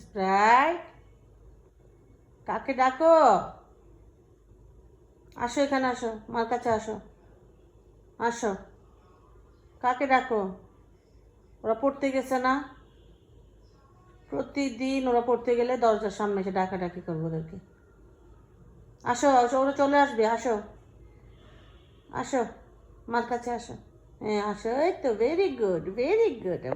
Sprite, কাকে ডাকো? আসো এখানে, আসো মার কাছে, আসো আসো। কাকে ডাকো? ওরা পড়তে গেছে না? প্রতিদিন ওরা পড়তে গেলে দরজার সামনে এসে ডাকাডাকি করবো ওদেরকে। আসো আসো, ওরা চলে আসবে, আসো আসো মার কাছে আসো। হ্যাঁ আসো, এই তো ভেরি গুড ভেরি গুড।